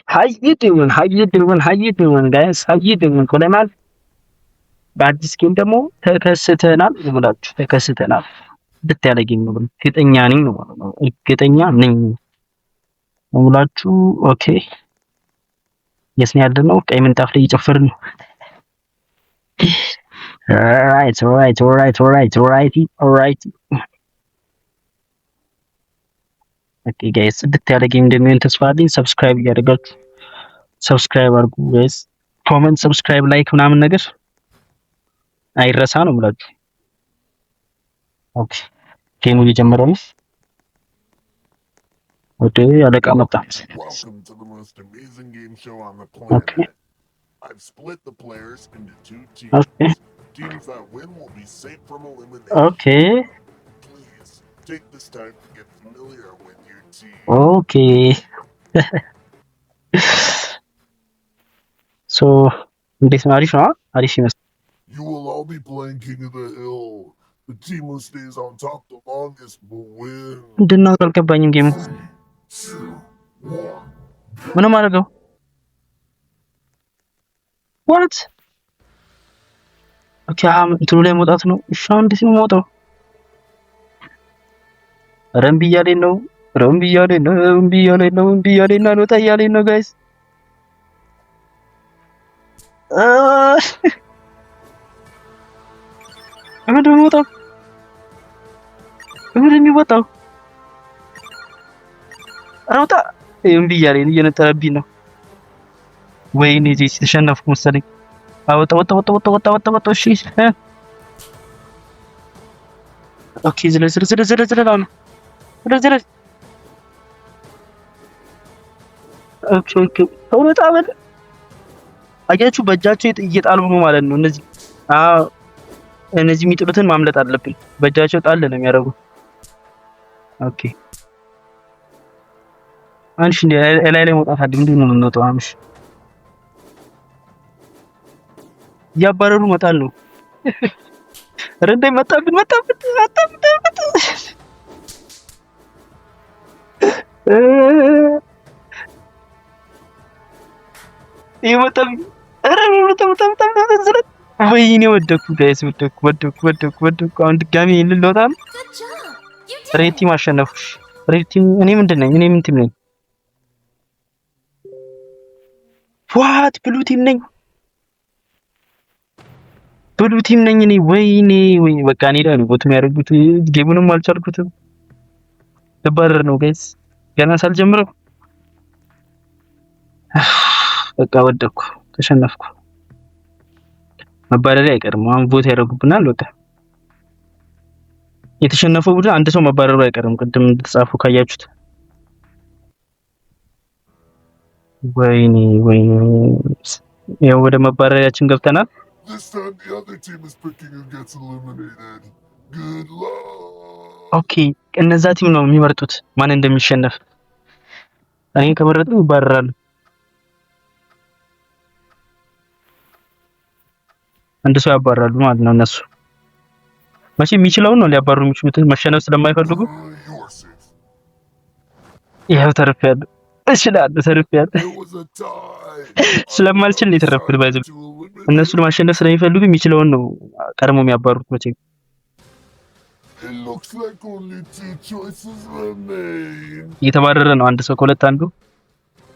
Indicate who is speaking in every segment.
Speaker 1: How you doing? How you doing? How you doing, guys? How you doing? ብለናል። በአዲስ ጌም ደግሞ ተከስተናል ብላችሁ ተከስተናል። ድት ያለ ጌም ነው። እርግጠኛ ነኝ ነው ማለት ነው። እርግጠኛ ነኝ ብላችሁ ኦኬ። የት ነው ያለነው? ቀይ ምንጣፍ ላይ እየጨፈርን ነው። ኦልራይት ኦልራይት ኦልራይት ኦልራይት ኦልራይት ኦልራይት ኦኬ ጋይስ፣ ድት ያለ ጌም እንደሚሆን ተስፋ አለኝ። ሰብስክራይብ እያደረጋችሁ ሰብስክራይብ አድርጉ ጋይስ። ኮሜንት፣ ሰብስክራይብ፣ ላይክ ምናምን ነገር አይረሳ ነው የምላችሁ። ኦኬ ጌሙ እየጀመረ ነው። ኦኬ አለቃ መጣ። ኦኬ I've split the players into 2 teams. Okay. Teams that win will be safe from elimination. Okay. Please take this time to get familiar with your team. Okay. So, እንዴት ነው? አሪፍ ነው? አሪፍ ይመስላል። You will all be playing King of the Hill. The team who stays on top the longest will win. ምንድነው አልገባኝም ጌሙ። ምንም አደረገው? What? Okay, እንትኑ ላይ መውጣት ነው። እሺ አሁን እንዴት ነው የምወጣው? ረምቢ እያለኝ ነው። ረምቢ እያለኝ ነው። ረምቢ እያለኝ ነው። ረምቢ እያለኝ ነው። አልወጣ እያለኝ ነው ጋይስ። ምንድን ነው የምወጣው? ምንድን ነው የሚወጣው? አልወጣ። ረምቢ እያለኝ እየነጠረብኝ ነው። ወይኔ እዚህ ተሸነፍኩ መሰለኝ። ወጣ። እሺ ኦኬ። ዝለል ነው። ኦኬ ወጣ በል። አያችሁ በእጃቸው እየጣሉ ነው ማለት ነው። እነዚህ የሚጥሉትን ማምለጥ አለብን። በእጃቸው ጣል ነው የሚያደርጉት። ኦኬ አንቺ ላይ መውጣት አለ። ምንድን ነው የምንወጣው? አምሽ እያባረሩ መጣል ነው። ረንዴ መጣብን። ይመጣብኝ። ወይኔ ወደኩ ጋይስ፣ ወደኩ። አሁን ድጋሚ ይሄንን ልወጣ ነው። ሬድ ቲም አሸነፉሽ። ሬድ ቲም እኔ ምንድን ነኝ? እኔ ምን ቲም ነኝ? ዋት ብሉ ቲም ነኝ። ብሉ ቲም ነኝ እኔ። ወይኔ በቃ እኔ ላይ ነው ቦት የሚያደርጉት። ጌሙንም አልቻልኩትም። ተባረር ነው ጋይስ፣ ገና ሳልጀምረው በቃ ወደኩ፣ ተሸነፍኩ። መባረሪያ አይቀርም። አሁን ቦት ያደርጉብናል። በቃ የተሸነፈው ቡድን አንድ ሰው መባረሩ አይቀርም። ቅድም እንደተጻፈው ካያችሁት። ወይኔ ያው ወደ መባረሪያችን ገብተናል። ኦኬ እነዛ ቲም ነው የሚመርጡት ማን እንደሚሸነፍ። እኔ ከመረጡ ይባረራሉ። አንድ ሰው ያባራሉ ማለት ነው። እነሱ መቼ የሚችለውን ነው ሊያባሩ የሚችሉት፣ መሸነፍ ስለማይፈልጉ። ይሄው ተርፌያለሁ። ተርፌያለሁ። ስለማልችል ነው የተረፍኩት። ባይዘ እነሱ ለማሸነፍ ስለሚፈልጉ የሚችለውን ነው ቀድሞ የሚያባሩት። መቼ እየተባረረ ነው አንድ ሰው ከሁለት አንዱ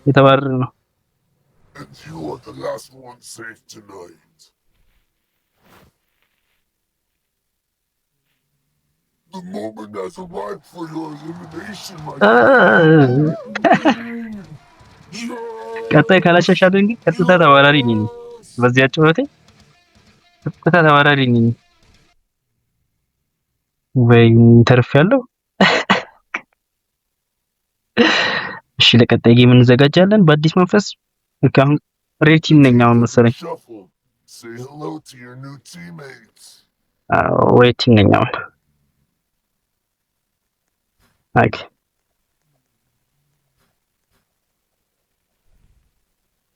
Speaker 1: እየተባረረ ነው። The moment has arrived for your elimination, my ቀጣይ ካላሻሻልን ግን ቀጥታ ተባራሪ ነኝ። በዚያ ጨዋታ ቀጥታ ተባራሪ ነኝ። ወይ ተርፌያለሁ። እሺ ለቀጣይ ጌም እንዘጋጃለን በአዲስ መንፈስ። አሁን ሬድ ቲም ነኝ አሁን መሰለኝ። ሬድ ቲም ነኝ አሁን። Okay.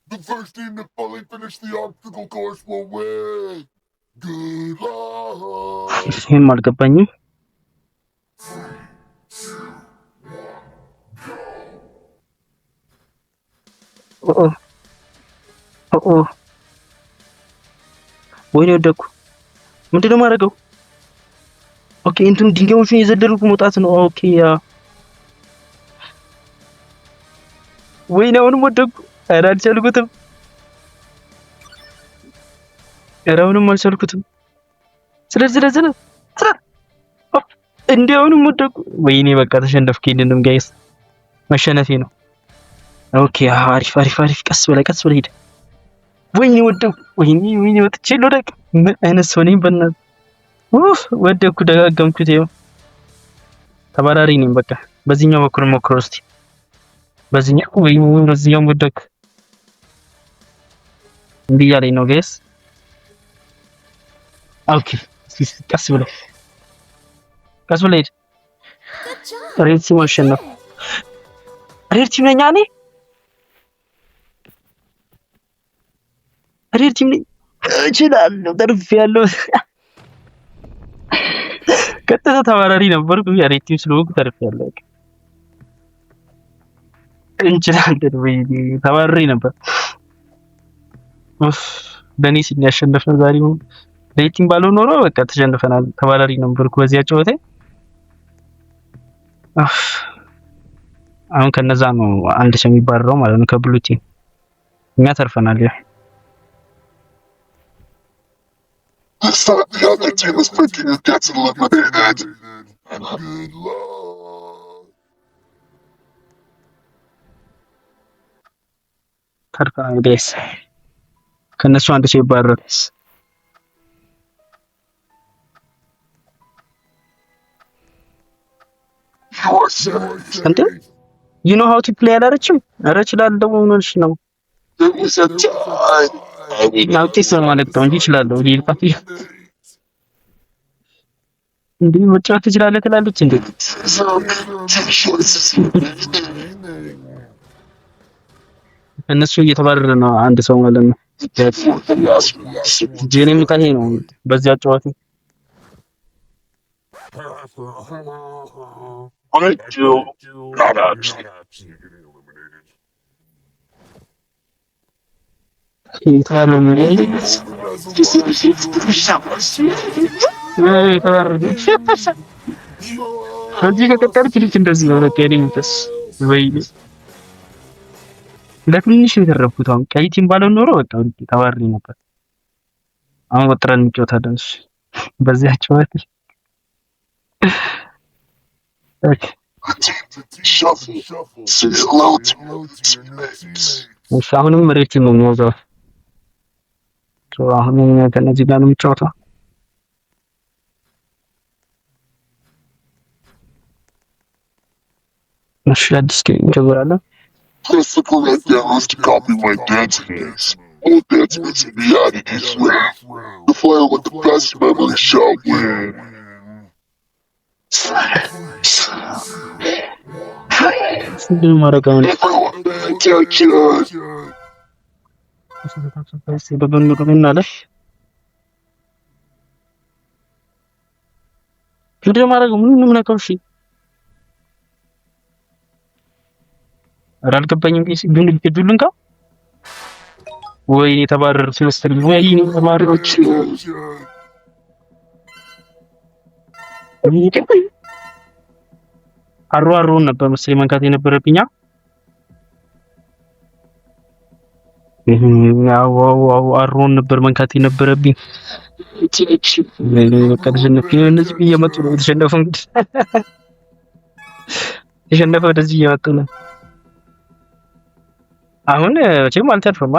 Speaker 1: The first team to fully finish the obstacle course will win. Good luck. ይሄም አልገባኝም። ኦ ኦ ኦ ወይኔ ወደኩ። ምንድነው የማደርገው? ኦኬ እንትን ድንጋዮቹን የዘለልኩ መውጣት ነው። ኦኬ ያ ወይኔ አሁንም ወደኩ። ኧረ አልቻልኩትም። ኧረ አሁንም አልቻልኩትም። ስለ እንዴ አሁንም ወደኩ። ወይኔ በቃ ተሸነፍኩ። ይሄንንም ጋይስ መሸነፌ ነው። ኦኬ አሪፍ አሪፍ አሪፍ። ቀስ ብለህ ሂድ። ወይኔ ወደኩ። ወይኔ ወጥቼ ልወደቅ። ምን አይነት ሰው ነኝ በእናትህ። ወደኩ። ደጋገምኩት። ይኸው ተባራሪ ነኝ በቃ። በዚህኛው በኩል ሞክረው እስቲ። በዚህኛው ወደኩ። እምቢ እያለኝ ነው ጋይስ። ኦኬ ቀስ ብለህ ሂድ። ሬድ ቲም አሸነፍ። ሬድ ቲም ነኝ እኔ። ሬድ ቲም ነኝ። እችላለሁ። ተርፌያለሁ። ቀጥታ ተባራሪ ነበርኩ። ሬድ ቲም ስለሆንኩ ተርፌያለሁ። እንችላለን ወይ ተባራሪ ነበር። ለኔ ሲል ያሸነፍነው ዛሬ ነው። ሬድ ቲም ባልሆን ኖሮ በቃ ተሸንፈናል። ተባራሪ ነበርኩ በዚያ ጨዋታ። አሁን ከነዛ ነው አንድ ሰው የሚባረረው ማለት ነው ከብሉ ቲም። እኛ ተርፈናል። ያ ተርፈናል ጋይስ። ከነሱ አንድ ሰው ይባረራል። እንዴ you know how to play አላለችም? ኧረ እችላለሁ ሆኖልሽ ነው። ናውቲ ማለት ነው እንጂ እችላለሁ። ይልፋት እንዴ መጫወት ትችላለህ ትላለች እንዴ? እነሱ እየተባረረ ነው አንድ ሰው ማለት ነው። ጄኔም ካሄ ነው በዚያ ጨዋታ I do not actually get eliminated. ለትንሽ የተረፍኩት አሁን ቀይ ቲም ባለው ኖሮ በቃ ተባሪ ነበር። አሁን ወጥረን እንጫወታለን በዚያ ጨዋታ። አሁንም ሬድ ቲም ነው የሚወዛው። አሁንም ከነዚህ ጋር ነው የሚጫወተው። እሺ አዲስ ጌም እንጀምራለን። Press the correct arrows to copy my dance moves. All dance moves will be added each round. The player with the best memory shall win. Everyone pay attention. Video ማድረግ ምንም ነካው። እሺ አልገባኝም። ዱሉን ካ ወይ ተባረር ስለስተል ወይ ተባረሮች አሮን ነበር መሰለኝ መንካት የነበረብኛ። አሮን ነበር መንካት የነበረብኝ። በቃ ተሸነፍኩ። እነዚህ እየመጡ ነው የተሸነፈው። እንግዲህ የተሸነፈው ወደዚህ እየመጡ ነው። አሁን መቼም አልተርፍም።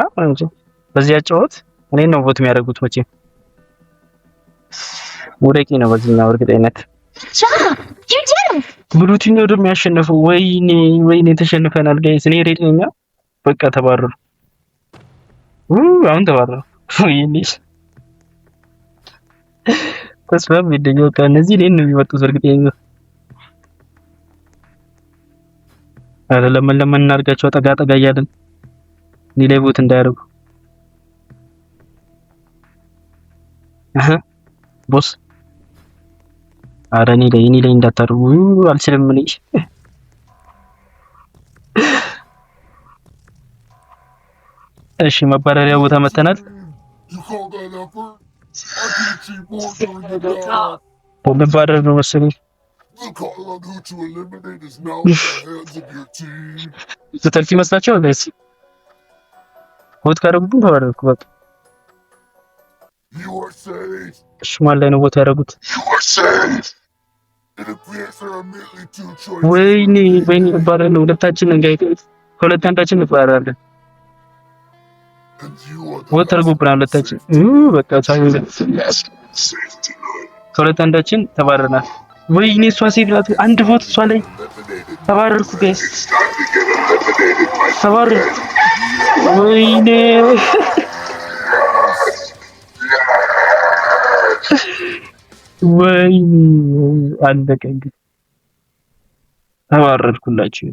Speaker 1: በዚህ አጫወት እኔን ነው ቮት የሚያደርጉት። መቼም ውደቂ ነው በዚህኛው እርግጠኝነት። ብሉቲን ነው ደግሞ ያሸነፈው። ወይኔ ተሸንፈናል ጋይስ። እኔ ሬድ ነኝ። በቃ ተባረሩ። አሁን ተባረሩ። ወይኔ ተስፋ ቢደኛው ከነዚህ እኔን ነው የሚመጡት እርግጠኝነት። አረ ለምን እናድርጋቸው? ጠጋ እያለን እኔ ላይ ቦት እንዳያደርጉ። ቦስ አረ እኔ ላይ እንዳታደርጉ። አልችልም እኔ እሺ መባረሪያ ቦታ መተናል። መባረር ነው መሰለኝ። ስትልክ ይመስላችኋል ጋይስ? ሆት ካደረጉብኝ ተባረርኩ በቃ። እሺ ማን ላይ ነው ቦታ ያደረጉት? ወይኔ ወይኔ እባላለሁ። ሁለታችን ጋይስ ከሁለት አንዳችን እንባረራለን። ሆት ተደርጎብናል ሁለታችን። በቃ ከሁለት አንዳችን ተባረናል። ወይኔ እሷ ሴት ናት። አንድ ቮት እሷ ላይ ተባረርኩ ጋይስ፣ ተባረርኩ። ወይኔ ወይኔ አለቀ። እንግዲህ ተባረርኩላችሁ።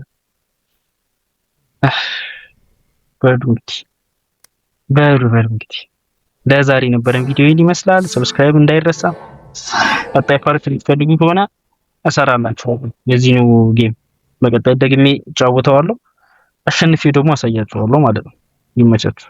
Speaker 1: በሉ እንግዲህ ለዛሬ ነበረን ቪዲዮ ይህን ይመስላል። ሰብስክራይብ እንዳይረሳ። ቀጣይ ፓርት ልትፈልጉ ከሆነ እሰራላችኋለሁ። የዚህኑ ጌም በቀጣይ ደግሜ እጫወተዋለሁ። አሸንፌ ደግሞ አሳያችኋለሁ ማለት ነው። ይመቻችሁ።